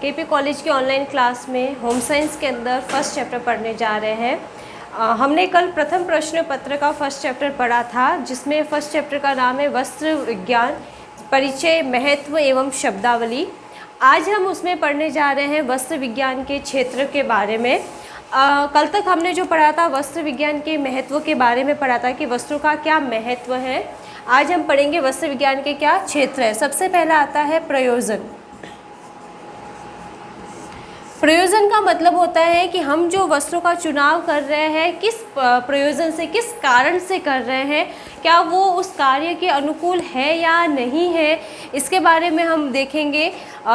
KP college के online class में home science के अंदर फर्स्ट चैप्टर पढ़ने जा रहे हैं। हमने कल प्रथम प्रश्न पत्र का फर्स्ट चैप्टर पढ़ा था, जिसमें फर्स्ट चैप्टर का नाम है वस्त्र विज्ञान, परिचय, महत्व एवं शब्दावली। आज हम उसमें पढ़ने जा रहे हैं वस्त्र विज्ञान के क्षेत्र के बारे में। कल तक हमने जो पढ़ा था वस्त्र विज्ञान के महत्व के बारे में पढ़ा था कि वस्त्रों का क्या महत्व है। आज हम पढ़ेंगे वस्त्र विज्ञान के क्या क्षेत्र है। सबसे पहला आता है प्रयोजन। प्रयोजन का मतलब होता है कि हम जो वस्त्रों का चुनाव कर रहे हैं किस प्रयोजन से, किस कारण से कर रहे हैं, क्या वो उस कार्य के अनुकूल है या नहीं है, इसके बारे में हम देखेंगे।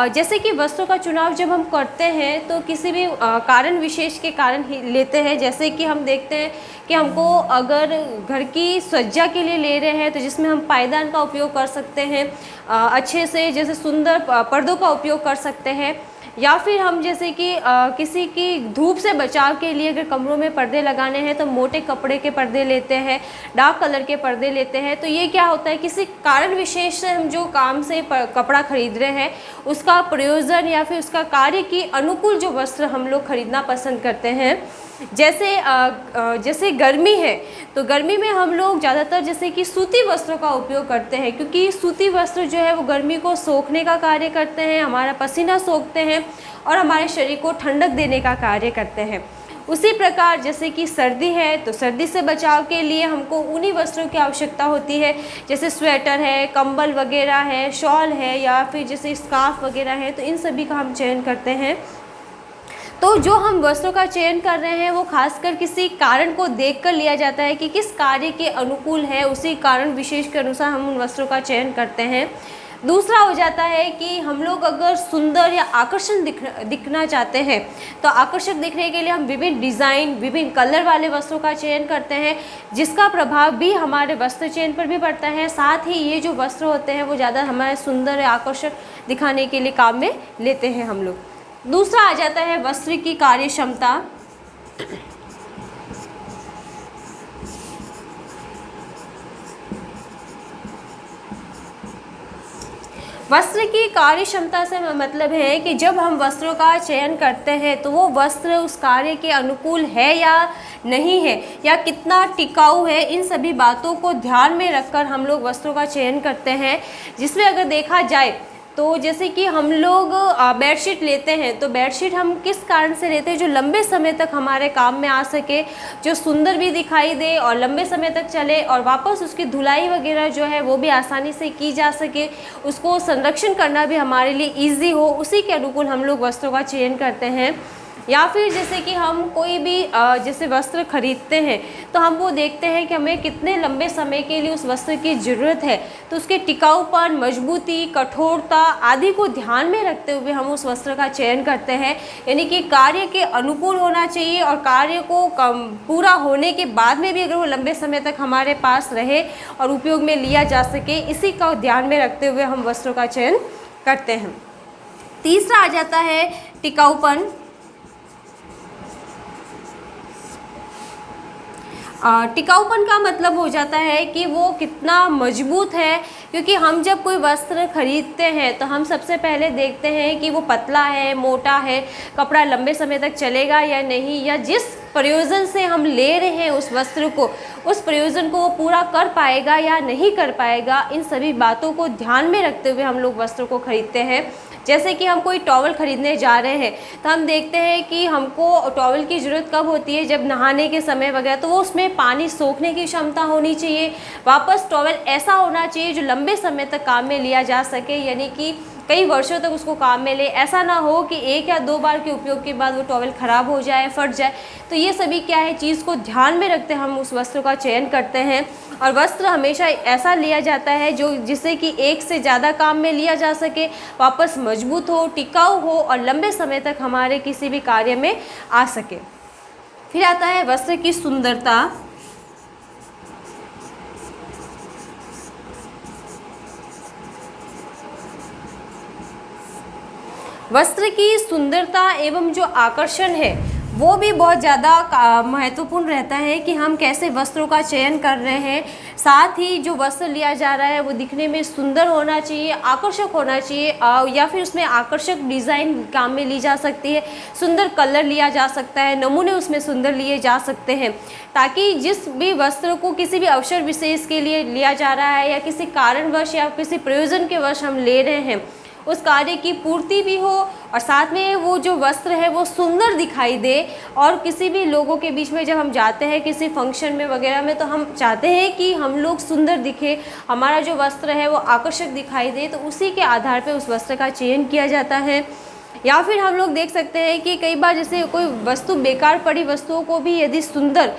जैसे कि वस्त्रों का चुनाव जब हम करते हैं तो किसी भी कारण विशेष के कारण ही लेते हैं। जैसे कि हम देखते हैं कि हमको अगर घर की सज्जा के लिए ले रहे हैं तो जिसमें हम पायदान का उपयोग कर सकते हैं, अच्छे से जैसे सुंदर पर्दों का उपयोग कर सकते हैं, या फिर हम जैसे कि किसी की धूप से बचाव के लिए अगर कमरों में पर्दे लगाने हैं तो मोटे कपड़े के पर्दे लेते हैं, डार्क कलर के पर्दे लेते हैं। तो ये क्या होता है, किसी कारण विशेष से हम जो काम से कपड़ा खरीद रहे हैं उसका प्रयोजन या फिर उसका कार्य की अनुकूल जो वस्त्र हम लोग खरीदना पसंद करते हैं। जैसे गर्मी है तो गर्मी में हम लोग ज़्यादातर जैसे कि सूती वस्त्रों का उपयोग करते हैं, क्योंकि सूती वस्त्र जो है वो गर्मी को सोखने का कार्य करते हैं, हमारा पसीना सोखते हैं और हमारे शरीर को ठंडक देने का कार्य करते हैं। उसी प्रकार जैसे कि सर्दी है तो सर्दी से बचाव के लिए हमको ऊनी वस्त्रों की आवश्यकता होती है, जैसे स्वेटर है, कंबल वगैरह है, शॉल है या फिर जैसे स्कार्फ वगैरह है, तो इन सभी का हम चयन करते हैं। तो जो हम वस्त्रों का चयन कर रहे हैं वो खासकर किसी कारण को देखकर लिया जाता है कि किस कार्य के अनुकूल है, उसी कारण विशेष के अनुसार हम उन वस्त्रों का चयन करते हैं। दूसरा हो जाता है कि हम लोग अगर सुंदर या आकर्षण दिखना चाहते हैं तो आकर्षक दिखने के लिए हम विभिन्न डिज़ाइन, विभिन्न कलर वाले वस्त्रों का चयन करते हैं, जिसका प्रभाव भी हमारे वस्त्र चयन पर भी पड़ता है। साथ ही ये जो वस्त्र होते हैं वो ज़्यादा हमारे सुंदर या आकर्षक दिखाने के लिए काम में लेते हैं हम लोग। दूसरा आ जाता है वस्त्र की कार्य क्षमता। वस्त्र की कार्य क्षमता से मतलब है कि जब हम वस्त्रों का चयन करते हैं तो वो वस्त्र उस कार्य के अनुकूल है या नहीं है, या कितना टिकाऊ है, इन सभी बातों को ध्यान में रखकर हम लोग वस्त्रों का चयन करते हैं। जिसमें अगर देखा जाए तो जैसे कि हम लोग बेडशीट लेते हैं तो बेडशीट हम किस कारण से लेते हैं, जो लंबे समय तक हमारे काम में आ सके, जो सुंदर भी दिखाई दे और लंबे समय तक चले, और वापस उसकी धुलाई वगैरह जो है वो भी आसानी से की जा सके, उसको संरक्षण करना भी हमारे लिए ईजी हो, उसी के अनुकूल हम लोग वस्त्रों का चयन करते हैं। या फिर जैसे कि हम कोई भी जैसे वस्त्र खरीदते हैं तो हम वो देखते हैं कि हमें कितने लंबे समय के लिए उस वस्त्र की ज़रूरत है, तो उसके टिकाऊपन, मजबूती, कठोरता आदि को ध्यान में रखते हुए हम उस वस्त्र का चयन करते हैं। यानी कि कार्य के अनुकूल होना चाहिए और कार्य को पूरा होने के बाद में भी अगर वो लंबे समय तक हमारे पास रहे और उपयोग में लिया जा सके, इसी का ध्यान में रखते हुए हम वस्त्रों का चयन करते हैं। तीसरा आ जाता है टिकाऊपन। टिकाऊपन का मतलब हो जाता है कि वो कितना मजबूत है, क्योंकि हम जब कोई वस्त्र खरीदते हैं तो हम सबसे पहले देखते हैं कि वो पतला है, मोटा है, कपड़ा लंबे समय तक चलेगा या नहीं, या जिस प्रयोजन से हम ले रहे हैं उस वस्त्र को, उस प्रयोजन को वो पूरा कर पाएगा या नहीं कर पाएगा। इन सभी बातों को ध्यान में रखते हुए हम लोग वस्त्रों को खरीदते हैं। जैसे कि हम कोई टॉवल खरीदने जा रहे हैं तो हम देखते हैं कि हमको टॉवल की ज़रूरत कब होती है, जब नहाने के समय वगैरह, तो वो उसमें पानी सोखने की क्षमता होनी चाहिए। वापस टॉवल ऐसा होना चाहिए जो लंबे समय तक काम में लिया जा सके, यानी कि कई वर्षों तक उसको काम में ले। ऐसा ना हो कि एक या दो बार के उपयोग के बाद वो टॉवल ख़राब हो जाए, फट जाए। तो ये सभी क्या है, चीज़ को ध्यान में रखते हम उस वस्त्र का चयन करते हैं। और वस्त्र हमेशा ऐसा लिया जाता है जो जिससे कि एक से ज़्यादा काम में लिया जा सके, वापस मजबूत हो, टिकाऊ हो और लंबे समय तक हमारे किसी भी कार्य में आ सके। फिर आता है वस्त्र की सुंदरता। वस्त्र की सुंदरता एवं जो आकर्षण है वो भी बहुत ज़्यादा महत्वपूर्ण रहता है कि हम कैसे वस्त्रों का चयन कर रहे हैं। साथ ही जो वस्त्र लिया जा रहा है वो दिखने में सुंदर होना चाहिए, आकर्षक होना चाहिए, या फिर उसमें आकर्षक डिज़ाइन काम में ली जा सकती है, सुंदर कलर लिया जा सकता है, नमूने उसमें सुंदर लिए जा सकते हैं, ताकि जिस भी वस्त्र को किसी भी अवसर विशेष के लिए लिया जा रहा है या किसी कारणवश या किसी प्रयोजन के वश हम ले रहे हैं, उस कार्य की पूर्ति भी हो और साथ में वो जो वस्त्र है वो सुंदर दिखाई दे। और किसी भी लोगों के बीच में जब हम जाते हैं किसी फंक्शन में वगैरह में, तो हम चाहते हैं कि हम लोग सुंदर दिखे, हमारा जो वस्त्र है वो आकर्षक दिखाई दे, तो उसी के आधार पर उस वस्त्र का चयन किया जाता है। या फिर हम लोग देख सकते हैं कि कई बार जैसे कोई वस्तु, बेकार पड़ी वस्तुओं को भी यदि सुंदर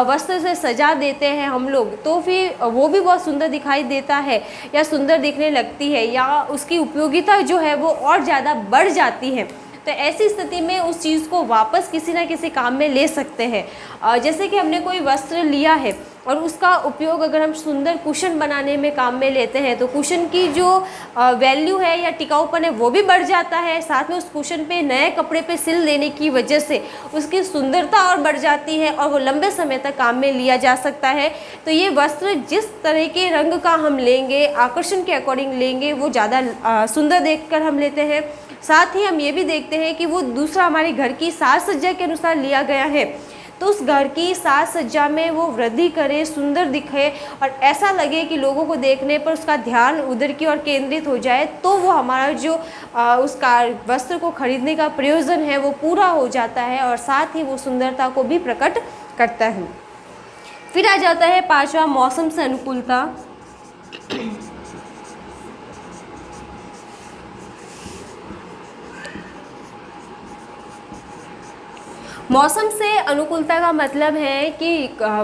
वस्त्र से सजा देते हैं हम लोग, तो फिर वो भी बहुत सुंदर दिखाई देता है या सुंदर दिखने लगती है, या उसकी उपयोगिता जो है वो और ज़्यादा बढ़ जाती है। तो ऐसी स्थिति में उस चीज़ को वापस किसी ना किसी काम में ले सकते हैं। जैसे कि हमने कोई वस्त्र लिया है और उसका उपयोग अगर हम सुंदर कुशन बनाने में काम में लेते हैं, तो कुशन की जो वैल्यू है या टिकाऊपन है वो भी बढ़ जाता है। साथ में उस कुशन पे नए कपड़े पे सिल देने की वजह से उसकी सुंदरता और बढ़ जाती है और वो लंबे समय तक काम में लिया जा सकता है। तो ये वस्त्र जिस तरह के रंग का हम लेंगे, आकर्षण के अकॉर्डिंग लेंगे, वो ज़्यादा सुंदर देखकर हम लेते हैं। साथ ही हम ये भी देखते हैं कि वो दूसरा हमारे घर की साज सज्जा के अनुसार लिया गया है, तो उस घर की साज सज्जा में वो वृद्धि करे, सुंदर दिखे और ऐसा लगे कि लोगों को देखने पर उसका ध्यान उधर की ओर केंद्रित हो जाए, तो वो हमारा जो उसका वस्त्र को खरीदने का प्रयोजन है वो पूरा हो जाता है और साथ ही वो सुंदरता को भी प्रकट करता है। फिर आ जाता है पांचवा, मौसम से अनुकूलता। मौसम से अनुकूलता का मतलब है कि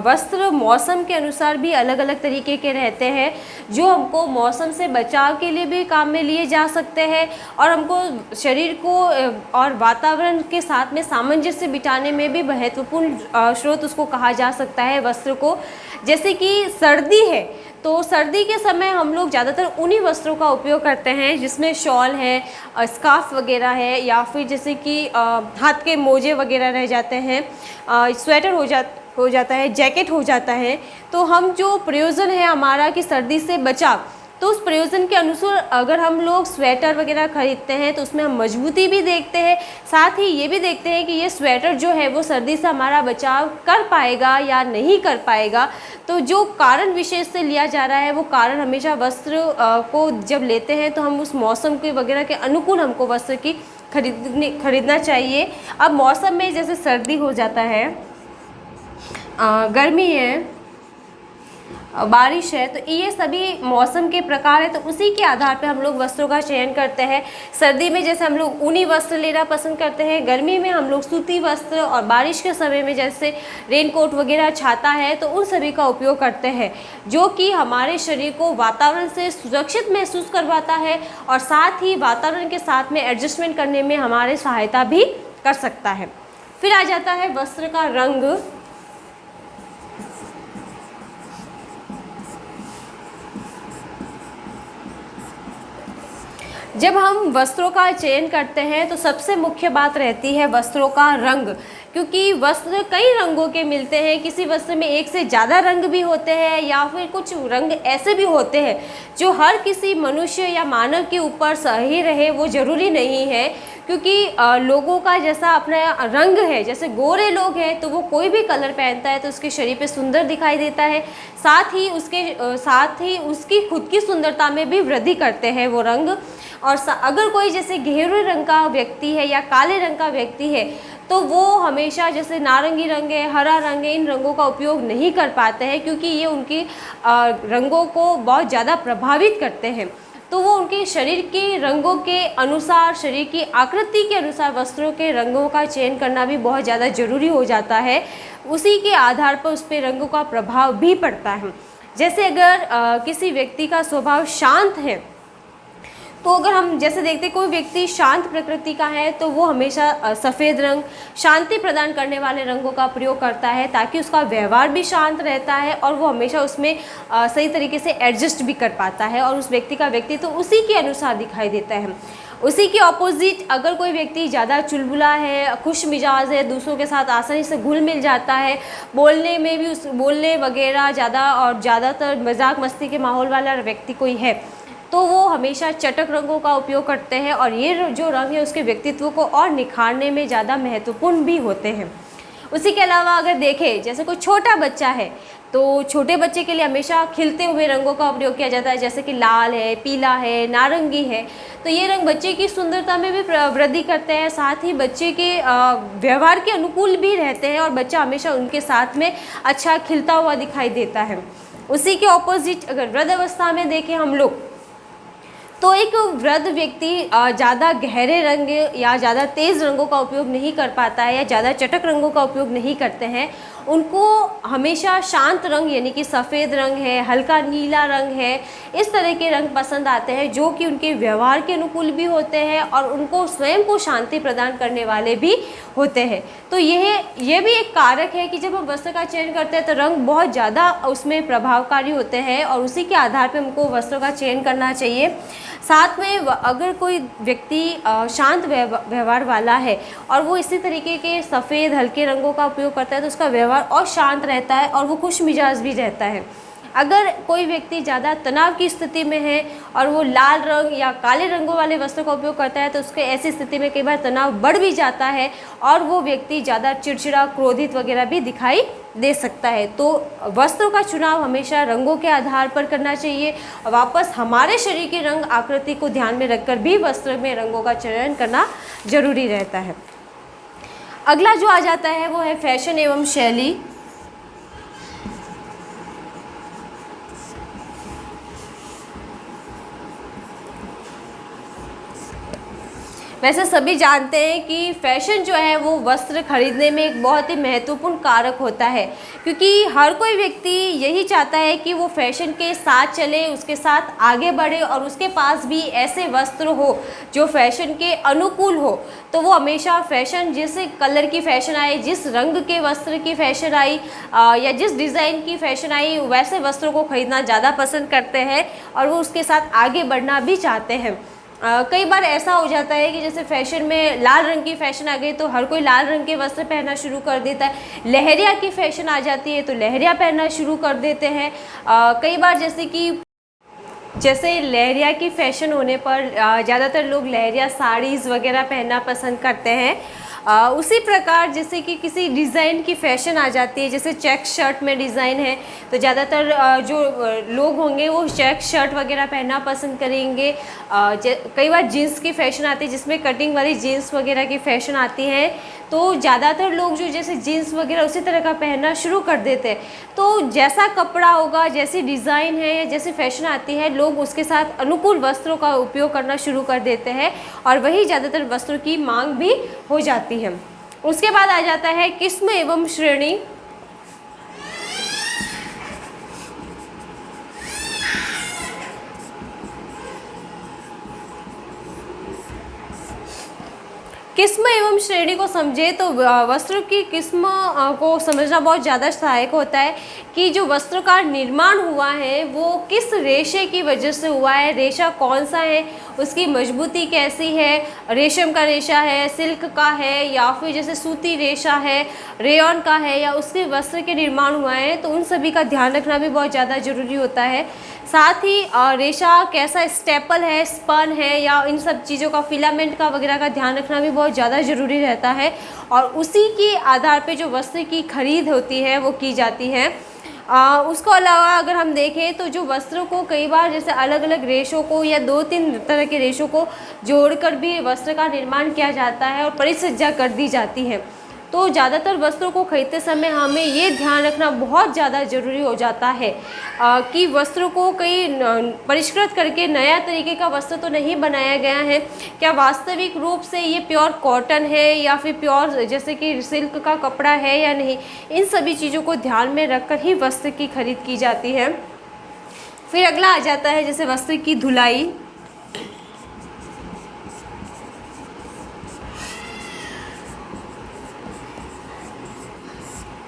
वस्त्र मौसम के अनुसार भी अलग अलग तरीके के रहते हैं, जो हमको मौसम से बचाव के लिए भी काम में लिए जा सकते हैं और हमको शरीर को और वातावरण के साथ में सामंजस्य बिठाने में भी महत्वपूर्ण स्रोत उसको कहा जा सकता है वस्त्र को। जैसे कि सर्दी है, तो सर्दी के समय हम लोग ज़्यादातर उन्हीं वस्त्रों का उपयोग करते हैं जिसमें शॉल है, स्कार्फ वगैरह है, या फिर जैसे कि हाथ के मोजे वगैरह रह जाते हैं, स्वेटर हो जाता है, जैकेट हो जाता है। तो हम जो प्रयोजन है हमारा कि सर्दी से बचाव, तो उस प्रयोजन के अनुसार अगर हम लोग स्वेटर वगैरह खरीदते हैं तो उसमें हम मजबूती भी देखते हैं, साथ ही ये भी देखते हैं कि ये स्वेटर जो है वो सर्दी से हमारा बचाव कर पाएगा या नहीं कर पाएगा। तो जो कारण विशेष से लिया जा रहा है वो कारण हमेशा वस्त्र को जब लेते हैं तो हम उस मौसम के वगैरह के अनुकूल हमको वस्त्र की खरीदना चाहिए। अब मौसम में जैसे सर्दी हो जाता है, गर्मी है, बारिश है, तो ये सभी मौसम के प्रकार है, तो उसी के आधार पे हम लोग वस्त्रों का चयन करते हैं। सर्दी में जैसे हम लोग ऊनी वस्त्र लेना पसंद करते हैं, गर्मी में हम लोग सूती वस्त्र, और बारिश के समय में जैसे रेनकोट वगैरह, छाता है, तो उन सभी का उपयोग करते हैं, जो कि हमारे शरीर को वातावरण से सुरक्षित महसूस करवाता है और साथ ही वातावरण के साथ में एडजस्टमेंट करने में हमारे सहायता भी कर सकता है। फिर आ जाता है वस्त्र का रंग। जब हम वस्त्रों का चयन करते हैं तो सबसे मुख्य बात रहती है वस्त्रों का रंग, क्योंकि वस्त्र कई रंगों के मिलते हैं। किसी वस्त्र में एक से ज़्यादा रंग भी होते हैं या फिर कुछ रंग ऐसे भी होते हैं जो हर किसी मनुष्य या मानव के ऊपर सही रहे, वो ज़रूरी नहीं है। क्योंकि लोगों का जैसा अपना रंग है, जैसे गोरे लोग हैं तो वो कोई भी कलर पहनता है तो उसके शरीर पे सुंदर दिखाई देता है, साथ ही उसकी खुद की सुंदरता में भी वृद्धि करते हैं वो रंग। और अगर कोई जैसे गहरे रंग का व्यक्ति है या काले रंग का व्यक्ति है तो वो हमेशा जैसे नारंगी रंग है, हरा रंग है, इन रंगों का उपयोग नहीं कर पाते हैं, क्योंकि ये उनकी रंगों को बहुत ज़्यादा प्रभावित करते हैं। तो वो उनके शरीर के रंगों के अनुसार, शरीर की आकृति के अनुसार वस्त्रों के रंगों का चयन करना भी बहुत ज़्यादा ज़रूरी हो जाता है। उसी के आधार पर उस पर रंगों का प्रभाव भी पड़ता है। जैसे अगर किसी व्यक्ति का स्वभाव शांत है, तो अगर हम जैसे देखते कोई व्यक्ति शांत प्रकृति का है तो वो हमेशा सफ़ेद रंग, शांति प्रदान करने वाले रंगों का प्रयोग करता है, ताकि उसका व्यवहार भी शांत रहता है और वो हमेशा उसमें सही तरीके से एडजस्ट भी कर पाता है और उस व्यक्ति का व्यक्तित्व तो उसी के अनुसार दिखाई देता है। उसी के ऑपोजिट अगर कोई व्यक्ति ज़्यादा चुलबुला है, खुश मिजाज है, दूसरों के साथ आसानी से घुल मिल जाता है, बोलने में भी बोलने वगैरह ज़्यादा और ज़्यादातर मजाक मस्ती के माहौल वाला व्यक्ति कोई है, तो वो हमेशा चटक रंगों का उपयोग करते हैं और ये जो रंग है उसके व्यक्तित्व को और निखारने में ज़्यादा महत्वपूर्ण भी होते हैं। उसी के अलावा अगर देखें जैसे कोई छोटा बच्चा है तो छोटे बच्चे के लिए हमेशा खिलते हुए रंगों का प्रयोग किया जाता है, जैसे कि लाल है, पीला है, नारंगी है। तो ये रंग बच्चे की सुंदरता में भी वृद्धि करते हैं, साथ ही बच्चे के व्यवहार के अनुकूल भी रहते हैं और बच्चा हमेशा उनके साथ में अच्छा खिलता हुआ दिखाई देता है। उसी के ऑपोजिट अगर वृद्ध अवस्था में देखें हम लोग, तो एक वृद्ध व्यक्ति ज़्यादा गहरे रंग या ज़्यादा तेज़ रंगों का उपयोग नहीं कर पाता है या ज़्यादा चटक रंगों का उपयोग नहीं करते हैं। उनको हमेशा शांत रंग यानी कि सफ़ेद रंग है, हल्का नीला रंग है, इस तरह के रंग पसंद आते हैं जो कि उनके व्यवहार के अनुकूल भी होते हैं और उनको स्वयं को शांति प्रदान करने वाले भी होते हैं। तो यह भी एक कारक है कि जब हम वस्त्र का चयन करते हैं तो रंग बहुत ज़्यादा उसमें प्रभावकारी होते हैं और उसी के आधार पर हमको वस्त्रों का चयन करना चाहिए। साथ में अगर कोई व्यक्ति शांत व्यवहार वाला है और वो इसी तरीके के सफ़ेद हल्के रंगों का उपयोग करता है तो उसका व्यवहार और शांत रहता है और वो खुश मिजाज भी रहता है। अगर कोई व्यक्ति ज़्यादा तनाव की स्थिति में है और वो लाल रंग या काले रंगों वाले वस्त्रों का उपयोग करता है तो उसके ऐसी स्थिति में कई बार तनाव बढ़ भी जाता है और वो व्यक्ति ज़्यादा चिड़चिड़ा, क्रोधित वगैरह भी दिखाई दे सकता है। तो वस्त्रों का चुनाव हमेशा रंगों के आधार पर करना चाहिए। वापस हमारे शरीर की रंग आकृति को ध्यान में रखकर भी वस्त्र में रंगों का चयन करना जरूरी रहता है। अगला जो आ जाता है वो है फैशन एवं शैली। वैसे सभी जानते हैं कि फैशन जो है वो वस्त्र खरीदने में एक बहुत ही महत्वपूर्ण कारक होता है, क्योंकि हर कोई व्यक्ति यही चाहता है कि वो फैशन के साथ चले, उसके साथ आगे बढ़े और उसके पास भी ऐसे वस्त्र हो जो फैशन के अनुकूल हो। तो वो हमेशा फैशन, जिस कलर की फैशन आई, जिस रंग के वस्त्र की फैशन आई या जिस डिज़ाइन की फैशन आई, वैसे वस्त्रों को खरीदना ज़्यादा पसंद करते हैं और वो उसके साथ आगे बढ़ना भी चाहते हैं। कई बार ऐसा हो जाता है कि जैसे फैशन में लाल रंग की फैशन आ गई तो हर कोई लाल रंग के वस्त्र पहनना शुरू कर देता है। लहरिया की फैशन आ जाती है तो लहरिया पहनना शुरू कर देते हैं। कई बार जैसे लहरिया की फैशन होने पर ज़्यादातर लोग लहरिया साड़ीज़ वगैरह पहनना पसंद करते हैं। उसी प्रकार जैसे कि किसी डिज़ाइन की फ़ैशन आ जाती है, जैसे चेक शर्ट में डिज़ाइन है तो ज़्यादातर जो लोग होंगे वो चेक शर्ट वगैरह पहनना पसंद करेंगे। कई बार जीन्स की फ़ैशन आती है जिसमें कटिंग वाली जीन्स वगैरह की फ़ैशन आती है तो ज़्यादातर लोग जो जैसे जीन्स वगैरह उसी तरह का पहनना शुरू कर देते हैं। तो जैसा कपड़ा होगा, जैसी डिज़ाइन है, जैसी फ़ैशन आती है, लोग उसके साथ अनुकूल वस्त्रों का उपयोग करना शुरू कर देते हैं और वही ज़्यादातर वस्त्रों की मांग भी हो जाती है। उसके बाद आ जाता है किस्म एवं श्रेणी। किस्म एवं श्रेणी को समझे तो वस्त्र की किस्म को समझना बहुत ज़्यादा सहायक होता है कि जो वस्त्र का निर्माण हुआ है वो किस रेशे की वजह से हुआ है, रेशा कौन सा है, उसकी मजबूती कैसी है, रेशम का रेशा है, सिल्क का है या फिर जैसे सूती रेशा है, रेयॉन का है या उसके वस्त्र के निर्माण हुआ है, तो उन सभी का ध्यान रखना भी बहुत ज़्यादा ज़रूरी होता है। साथ ही रेशा कैसा स्टेपल है, स्पन है या इन सब चीज़ों का, फिलामेंट का वगैरह का ध्यान रखना भी बहुत ज़्यादा ज़रूरी रहता है और उसी के आधार पे जो वस्त्र की खरीद होती है वो की जाती है। उसको अलावा अगर हम देखें तो जो वस्त्रों को कई बार जैसे अलग अलग रेशों को या 2-3 तरह के रेशों को जोड़कर भी वस्त्र का निर्माण किया जाता है और परिसज्जा कर दी जाती है। तो ज़्यादातर वस्त्रों को खरीदते समय हमें ये ध्यान रखना बहुत ज़्यादा ज़रूरी हो जाता है कि वस्त्रों को कहीं परिष्कृत करके नया तरीके का वस्त्र तो नहीं बनाया गया है, क्या वास्तविक रूप से ये प्योर कॉटन है या फिर प्योर जैसे कि सिल्क का कपड़ा है या नहीं, इन सभी चीज़ों को ध्यान में रखकर ही वस्त्र की खरीद की जाती है। फिर अगला आ जाता है जैसे वस्त्र की धुलाई।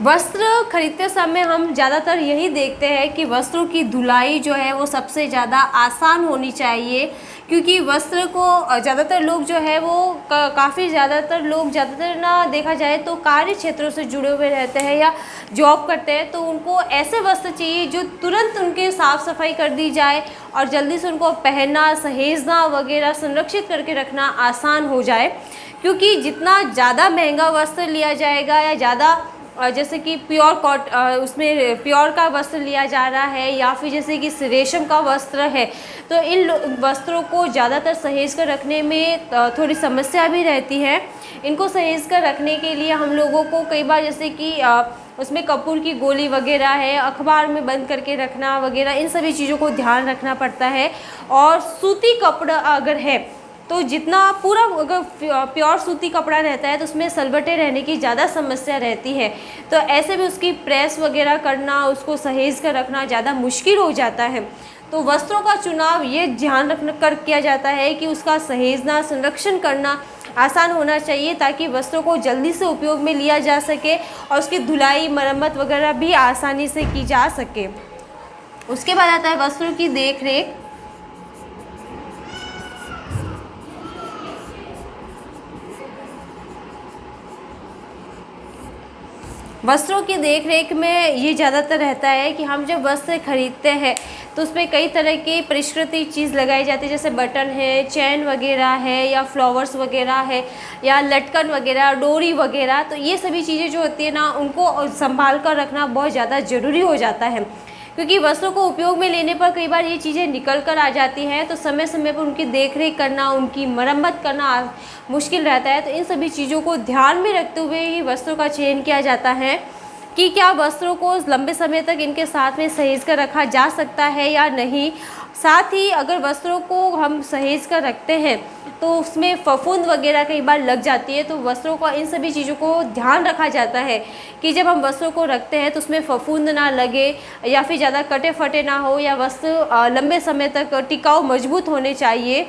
वस्त्र खरीदते समय हम ज़्यादातर यही देखते हैं कि वस्त्रों की धुलाई जो है वो सबसे ज़्यादा आसान होनी चाहिए, क्योंकि वस्त्र को ज़्यादातर लोग जो है वो काफ़ी ज़्यादातर ना देखा जाए तो कार्य क्षेत्रों से जुड़े हुए रहते हैं या जॉब करते हैं, तो उनको ऐसे वस्त्र चाहिए जो तुरंत उनके साफ़ सफाई कर दी जाए और जल्दी से उनको पहनना, सहेजना वगैरह संरक्षित करके रखना आसान हो जाए। क्योंकि जितना ज़्यादा महंगा वस्त्र लिया जाएगा या ज़्यादा जैसे कि उसमें प्योर का वस्त्र लिया जा रहा है या फिर जैसे कि रेशम का वस्त्र है, तो इन वस्त्रों को ज़्यादातर सहेज कर रखने में थोड़ी समस्या भी रहती है। इनको सहेज कर रखने के लिए हम लोगों को कई बार जैसे कि उसमें कपूर की गोली वगैरह है, अखबार में बंद करके रखना वगैरह, इन सभी चीज़ों को ध्यान रखना पड़ता है। और सूती कपड़ा अगर है तो जितना पूरा अगर प्योर सूती कपड़ा रहता है तो उसमें सलवटें रहने की ज़्यादा समस्या रहती है, तो ऐसे में उसकी प्रेस वगैरह करना, उसको सहेज कर रखना ज़्यादा मुश्किल हो जाता है। तो वस्त्रों का चुनाव ये ध्यान रख कर किया जाता है कि उसका सहेजना, संरक्षण करना आसान होना चाहिए ताकि वस्त्रों को जल्दी से उपयोग में लिया जा सके और उसकी धुलाई, मरम्मत वगैरह भी आसानी से की जा सके। उसके बाद आता है वस्त्रों की देख रेख। वस्त्रों की देख रेख में ये ज़्यादातर रहता है कि हम जब वस्त्र खरीदते हैं तो उसमें कई तरह की परिष्कृति चीज़ लगाई जाती है, जैसे बटन है, चैन वगैरह है या फ्लावर्स वगैरह है या लटकन वगैरह, डोरी वगैरह। तो ये सभी चीज़ें जो होती है ना, उनको संभाल कर रखना बहुत ज़्यादा ज़रूरी हो जाता है, क्योंकि वस्त्रों को उपयोग में लेने पर कई बार ये चीज़ें निकल कर आ जाती हैं, तो समय समय पर उनकी देखरेख करना, उनकी मरम्मत करना मुश्किल रहता है। तो इन सभी चीज़ों को ध्यान में रखते हुए ही वस्त्रों का चयन किया जाता है कि क्या वस्त्रों को लंबे समय तक इनके साथ में सहेज कर रखा जा सकता है या नहीं। साथ ही अगर वस्त्रों को हम सहेज कर रखते हैं तो उसमें फफूंद वगैरह कई बार लग जाती है, तो वस्त्रों का इन सभी चीज़ों को ध्यान रखा जाता है कि जब हम वस्त्रों को रखते हैं तो उसमें फफूंद ना लगे या फिर ज़्यादा कटे फटे ना हो, या वस्त्र लंबे समय तक टिकाऊ मजबूत होने चाहिए।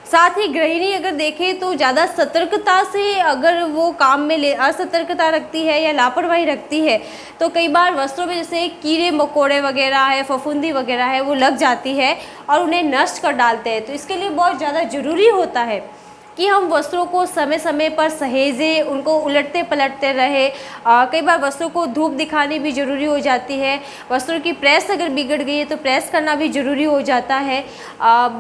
साथ ही गृहिणी अगर देखें तो ज़्यादा सतर्कता से अगर वो काम में असतर्कता रखती है या लापरवाही रखती है तो कई बार वस्त्रों में जैसे कीड़े मकोड़े वगैरह है, फफूंदी वगैरह है, वो लग जाती है और उन्हें नष्ट कर डालते हैं। तो इसके लिए बहुत ज़्यादा ज़रूरी होता है कि हम वस्त्रों को समय समय पर सहेजें, उनको उलटते पलटते रहे। कई बार वस्त्रों को धूप दिखानी भी ज़रूरी हो जाती है। वस्त्रों की प्रेस अगर बिगड़ गई है तो प्रेस करना भी ज़रूरी हो जाता है।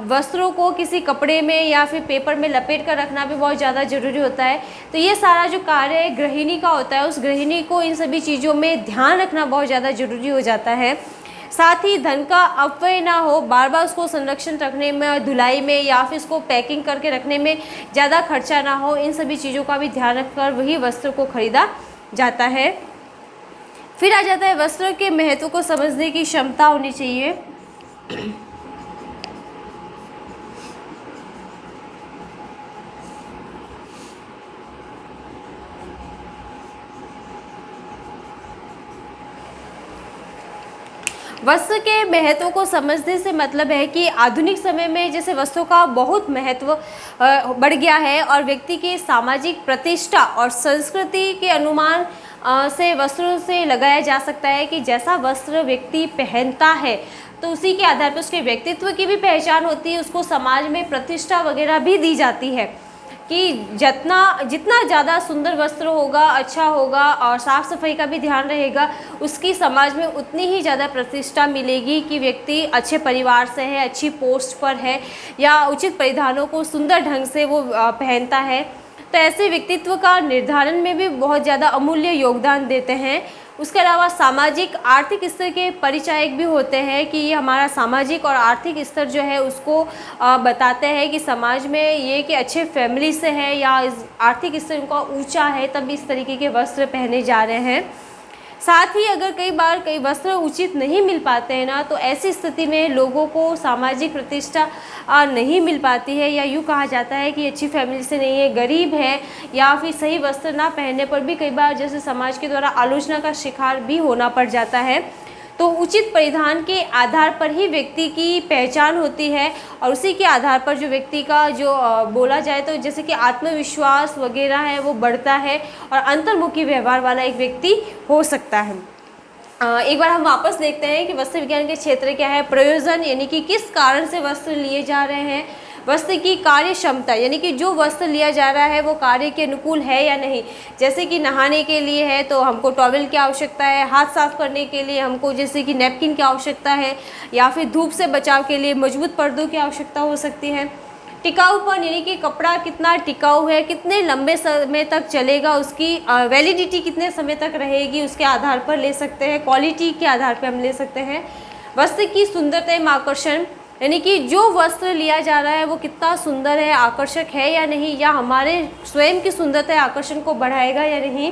वस्त्रों को किसी कपड़े में या फिर पेपर में लपेट कर रखना भी बहुत ज़्यादा ज़रूरी होता है। तो ये सारा जो कार्य गृहिणी का होता है, उस गृहिणी को इन सभी चीज़ों में ध्यान रखना बहुत ज़्यादा ज़रूरी हो जाता है। साथ ही धन का अपव्यय ना हो, बार बार उसको संरक्षण रखने में और धुलाई में या फिर उसको पैकिंग करके रखने में ज़्यादा खर्चा ना हो, इन सभी चीज़ों का भी ध्यान रखकर वही वस्त्र को खरीदा जाता है। फिर आ जाता है वस्त्र के महत्व को समझने की क्षमता होनी चाहिए। वस्त्र के महत्व को समझने से मतलब है कि आधुनिक समय में जैसे वस्त्रों का बहुत महत्व बढ़ गया है और व्यक्ति की सामाजिक प्रतिष्ठा और संस्कृति के अनुमान से वस्त्रों से लगाया जा सकता है कि जैसा वस्त्र व्यक्ति पहनता है तो उसी के आधार पर उसके व्यक्तित्व की भी पहचान होती है, उसको समाज में प्रतिष्ठा वगैरह भी दी जाती है कि जितना ज़्यादा सुंदर वस्त्र होगा, अच्छा होगा और साफ़ सफाई का भी ध्यान रहेगा, उसकी समाज में उतनी ही ज़्यादा प्रतिष्ठा मिलेगी कि व्यक्ति अच्छे परिवार से है, अच्छी पोस्ट पर है या उचित परिधानों को सुंदर ढंग से वो पहनता है। तो ऐसे व्यक्तित्व का निर्धारण में भी बहुत ज़्यादा अमूल्य योगदान देते हैं। उसके अलावा सामाजिक आर्थिक स्तर के परिचायक भी होते हैं कि ये हमारा सामाजिक और आर्थिक स्तर जो है उसको बताते हैं कि समाज में ये कि अच्छे फैमिली से है या आर्थिक स्तर उनका ऊंचा है, तब इस तरीके के वस्त्र पहने जा रहे हैं। साथ ही अगर कई बार कई वस्त्र उचित नहीं मिल पाते हैं ना, तो ऐसी स्थिति में लोगों को सामाजिक प्रतिष्ठा नहीं मिल पाती है, या यूँ कहा जाता है कि अच्छी फैमिली से नहीं है, गरीब है, या फिर सही वस्त्र ना पहनने पर भी कई बार जैसे समाज के द्वारा आलोचना का शिकार भी होना पड़ जाता है। तो उचित परिधान के आधार पर ही व्यक्ति की पहचान होती है और उसी के आधार पर जो व्यक्ति का जो बोला जाए तो जैसे कि आत्मविश्वास वगैरह है वो बढ़ता है और अंतर्मुखी व्यवहार वाला एक व्यक्ति हो सकता है। एक बार हम वापस देखते हैं कि वस्त्र विज्ञान के क्षेत्र क्या है। प्रयोजन यानी कि किस कारण से वस्त्र लिए जा रहे हैं। वस्त्र की कार्य क्षमता यानी कि जो वस्त्र लिया जा रहा है वो कार्य के अनुकूल है या नहीं। जैसे कि नहाने के लिए है तो हमको टॉवल की आवश्यकता है, हाथ साफ करने के लिए हमको जैसे कि नैपकिन की आवश्यकता है, या फिर धूप से बचाव के लिए मजबूत पर्दों की आवश्यकता हो सकती है। टिकाऊपन यानी कि कपड़ा कितना टिकाऊ है, कितने लंबे समय तक चलेगा, उसकी वैलिडिटी कितने समय तक रहेगी, उसके आधार पर ले सकते हैं। क्वालिटी के आधार पर हम ले सकते हैं। वस्त्र की सुंदरता एवं आकर्षण यानी कि जो वस्त्र लिया जा रहा है वो कितना सुंदर है, आकर्षक है या नहीं, या हमारे स्वयं की सुंदरता आकर्षण को बढ़ाएगा या नहीं।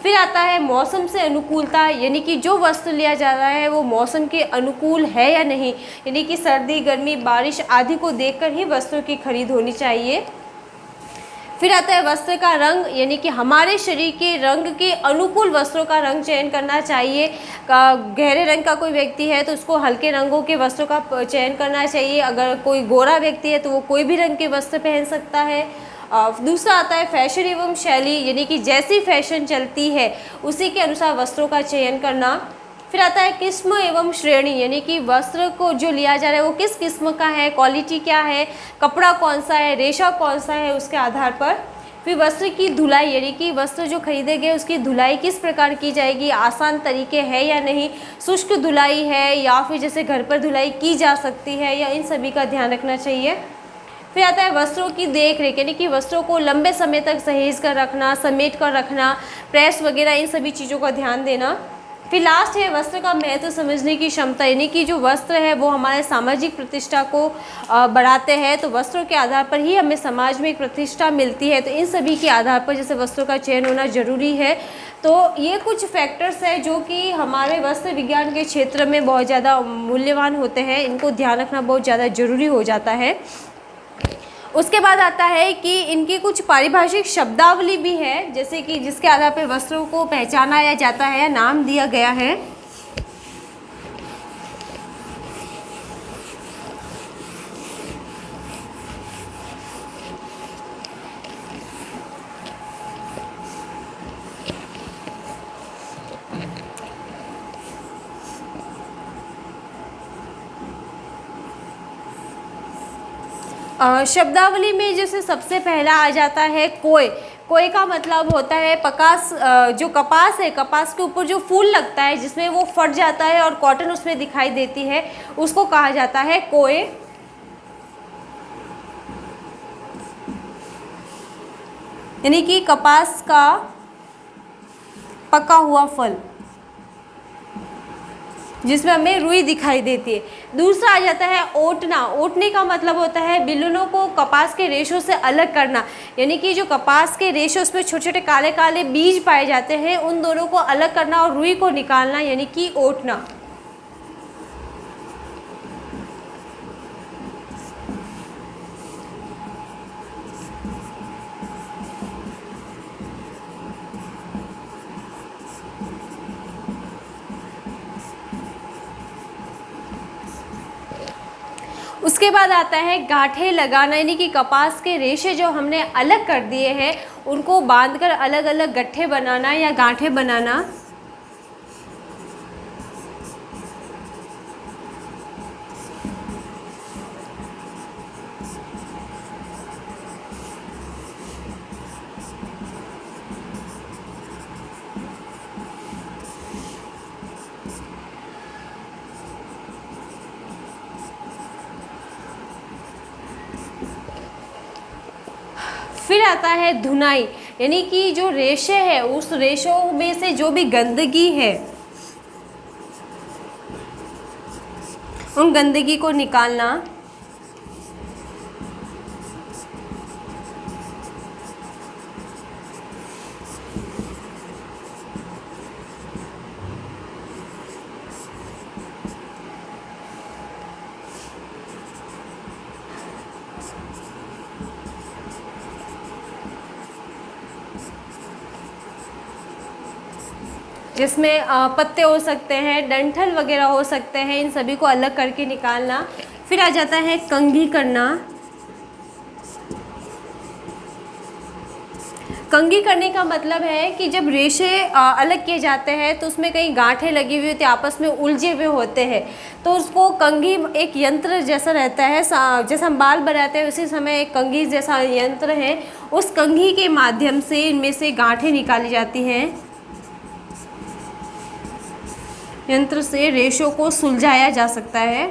फिर आता है मौसम से अनुकूलता यानी कि जो वस्त्र लिया जा रहा है वो मौसम के अनुकूल है या नहीं, यानी कि सर्दी, गर्मी, बारिश आदि को देखकर ही वस्त्रों की खरीद होनी चाहिए। फिर आता है वस्त्र का रंग यानी कि हमारे शरीर के रंग के अनुकूल वस्त्रों का रंग चयन करना चाहिए। गहरे रंग का कोई व्यक्ति है तो उसको हल्के रंगों के वस्त्रों का चयन करना चाहिए। अगर कोई गोरा व्यक्ति है तो वो कोई भी रंग के वस्त्र पहन सकता है। दूसरा आता है फैशन एवं शैली यानी कि जैसी फैशन चलती है उसी के अनुसार वस्त्रों का चयन करना। फिर आता है किस्म एवं श्रेणी यानी कि वस्त्र को जो लिया जा रहा है वो किस किस्म का है, क्वालिटी क्या है, कपड़ा कौन सा है, रेशा कौन सा है, उसके आधार पर। फिर वस्त्र की धुलाई यानी कि वस्त्र जो खरीदे गए उसकी धुलाई किस प्रकार की जाएगी, आसान तरीके है या नहीं, शुष्क धुलाई है या फिर जैसे घर पर धुलाई की जा सकती है, या इन सभी का ध्यान रखना चाहिए। फिर आता है वस्त्रों की देख रेख यानी कि वस्त्रों को लंबे समय तक सहेज कर रखना, समेट कर रखना, प्रेस वगैरह इन सभी चीज़ों का ध्यान देना। फिर लास्ट है वस्त्र का महत्व समझने की क्षमता यानी कि जो वस्त्र है वो हमारे सामाजिक प्रतिष्ठा को बढ़ाते हैं। तो वस्त्रों के आधार पर ही हमें समाज में एक प्रतिष्ठा मिलती है। तो इन सभी के आधार पर जैसे वस्त्रों का चयन होना जरूरी है। तो ये कुछ फैक्टर्स हैं जो कि हमारे वस्त्र विज्ञान के क्षेत्र में बहुत ज़्यादा मूल्यवान होते हैं, इनको ध्यान रखना बहुत ज़्यादा जरूरी हो जाता है। उसके बाद आता है कि इनकी कुछ पारिभाषिक शब्दावली भी है, जैसे कि जिसके आधार पर वस्त्रों को पहचाना जाता है या नाम दिया गया है। शब्दावली में जैसे सबसे पहला आ जाता है कोय। कोय का मतलब होता है प्रकाश, जो कपास है, कपास के ऊपर जो फूल लगता है जिसमें वो फट जाता है और कॉटन उसमें दिखाई देती है, उसको कहा जाता है कोय। यानी कि कपास का पका हुआ फल जिसमें हमें रुई दिखाई देती है। दूसरा आ जाता है ओटना। ओटने का मतलब होता है बिल्लुनों को कपास के रेशों से अलग करना, यानी कि जो कपास के रेशे उसमें छोटे छोटे काले काले बीज पाए जाते हैं, उन दोनों को अलग करना और रुई को निकालना, यानी कि ओटना। उसके बाद आता है गांठें लगाना, यानी कि कपास के रेशे जो हमने अलग कर दिए हैं उनको बांधकर अलग अलग गट्ठे बनाना या गांठें बनाना। फिर आता है धुनाई, यानी कि जो रेशे है उस रेशों में से जो भी गंदगी है उन गंदगी को निकालना। जिसमें पत्ते हो सकते हैं, डंठल वगैरह हो सकते हैं, इन सभी को अलग करके निकालना। फिर आ जाता है कंघी करना। कंघी करने का मतलब है कि जब रेशे अलग किए जाते हैं तो उसमें कई गांठें लगी हुई होती हैं, आपस में उलझे हुए होते हैं, तो उसको कंघी एक यंत्र जैसा रहता है, जैसा हम बाल बनाते हैं उसी समय एक कंघी जैसा यंत्र है, उस कंघी के माध्यम से इनमें से गांठें निकाली जाती हैं। यंत्र से रेशों को सुलझाया जा सकता है।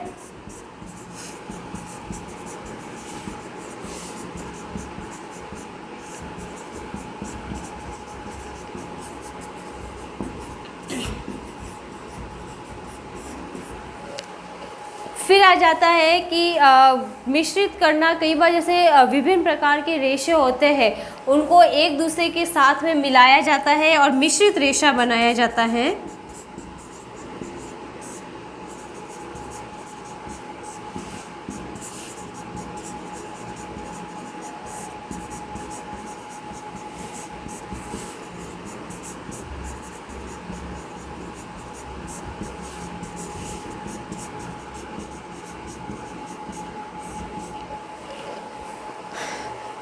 फिर आ जाता है कि मिश्रित करना। कई बार जैसे विभिन्न प्रकार के रेशे होते हैं, उनको एक दूसरे के साथ में मिलाया जाता है और मिश्रित रेशा बनाया जाता है।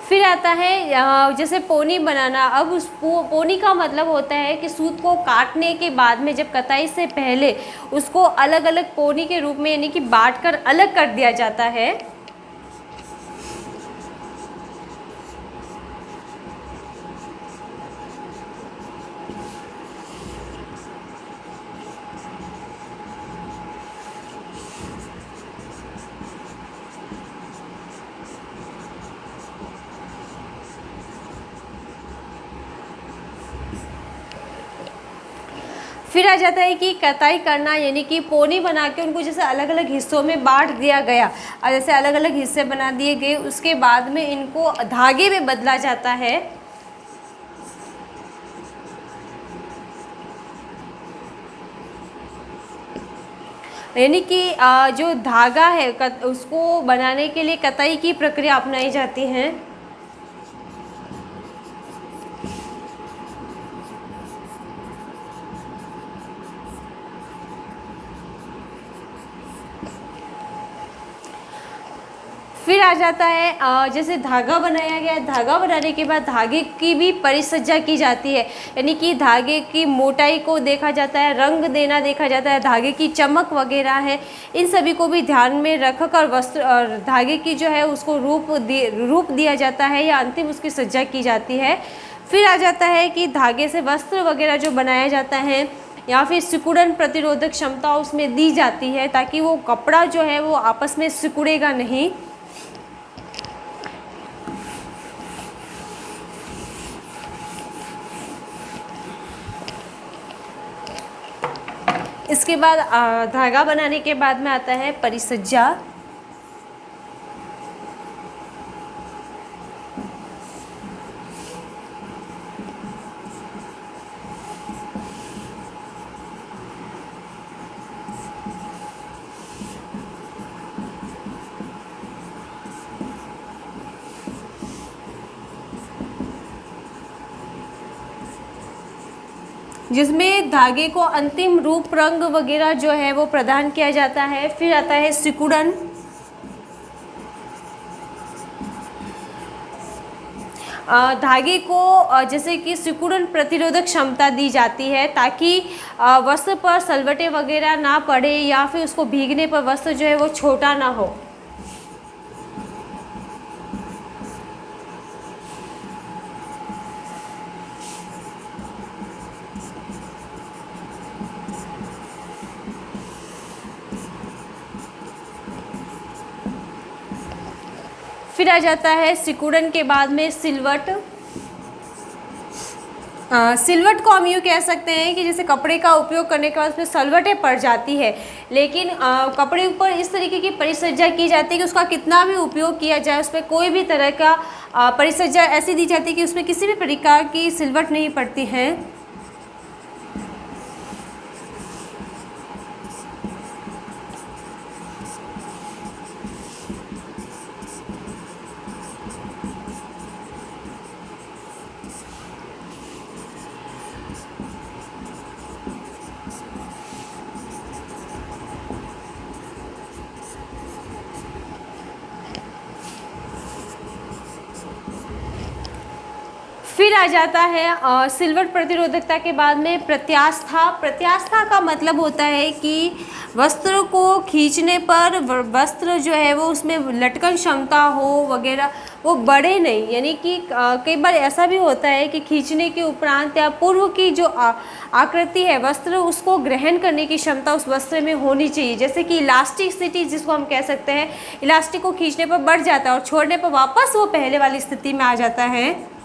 फिर आता है जैसे पोनी बनाना। अब उस पोनी का मतलब होता है कि सूत को काटने के बाद में जब कताई से पहले उसको अलग अलग पोनी के रूप में यानी कि बांट कर अलग कर दिया जाता है। फिर आ जाता है कि कताई करना, यानी कि पोनी बना के उनको जैसे अलग अलग हिस्सों में बांट दिया गया और जैसे अलग अलग हिस्से बना दिए गए, उसके बाद में इनको धागे में बदला जाता है। यानी कि जो धागा है उसको बनाने के लिए कताई की प्रक्रिया अपनाई जाती है। फिर आ जाता है जैसे धागा बनाया गया, धागा बनाने के बाद धागे की भी परिसज्जा की जाती है, यानी कि धागे की मोटाई को देखा जाता है, रंग देना देखा जाता है, धागे की चमक वगैरह है, इन सभी को भी ध्यान में रखकर वस्त्र और धागे की जो है उसको रूप दिया जाता है या अंतिम उसकी सज्जा की जाती है। फिर आ जाता है कि धागे से वस्त्र वगैरह जो बनाया जाता है या फिर सिकुड़न प्रतिरोधक क्षमता उसमें दी जाती है, ताकि वो कपड़ा जो है वो आपस में सिकुड़ेगा नहीं। इसके बाद धागा बनाने के बाद में आता है परिसज्जा। जिसमें धागे को अंतिम रूप रंग वगैरह जो है वो प्रदान किया जाता है। फिर आता है सिकुड़न। धागे को जैसे कि सिकुड़न प्रतिरोधक क्षमता दी जाती है, ताकि वस्त्र पर सलवटें वगैरह ना पड़े या फिर उसको भीगने पर वस्त्र जो है वो छोटा ना हो। फिर आ जाता है सिकुड़न के बाद में सिलवट। सिलवट को हम यूँ कह सकते हैं कि जैसे कपड़े का उपयोग करने के बाद उसमें सलवटें पड़ जाती है, लेकिन कपड़े ऊपर इस तरीके की परिसज्जा की जाती है कि उसका कितना भी उपयोग किया जाए उसमें कोई भी तरह का परिसज्जा ऐसी दी जाती है कि उसमें किसी भी प्रकार की सिलवट नहीं पड़ती है। फिर आ जाता है सिलवट प्रतिरोधकता के बाद में प्रत्यास्था। प्रत्यास्था का मतलब होता है कि वस्त्र को खींचने पर वस्त्र जो है वो उसमें लटकन क्षमता हो वगैरह वो बढ़े नहीं, यानी कि कई बार ऐसा भी होता है कि खींचने के उपरांत या पूर्व की जो आकृति है वस्त्र उसको ग्रहण करने की क्षमता उस वस्त्र में होनी चाहिए। जैसे कि इलास्टिसिटी जिसको हम कह सकते हैं, इलास्टिक को खींचने पर बढ़ जाता है और छोड़ने पर वापस वो पहले वाली स्थिति में आ जाता है।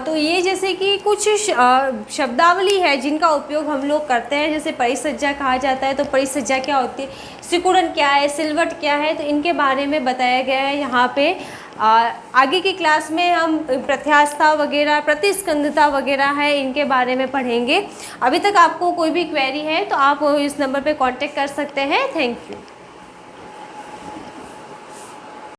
तो ये जैसे कि कुछ शब्दावली है जिनका उपयोग हम लोग करते हैं, जैसे परिसज्जा कहा जाता है। तो परिसज्जा क्या होती है, सिकुड़न क्या है, सिलवट क्या है, तो इनके बारे में बताया गया है यहाँ पे। आगे की क्लास में हम प्रत्यास्था वगैरह, प्रतिस्कंदता वगैरह है, इनके बारे में पढ़ेंगे। अभी तक आपको कोई भी क्वेरी है तो आप इस नंबर पे कांटेक्ट कर सकते हैं। Thank you.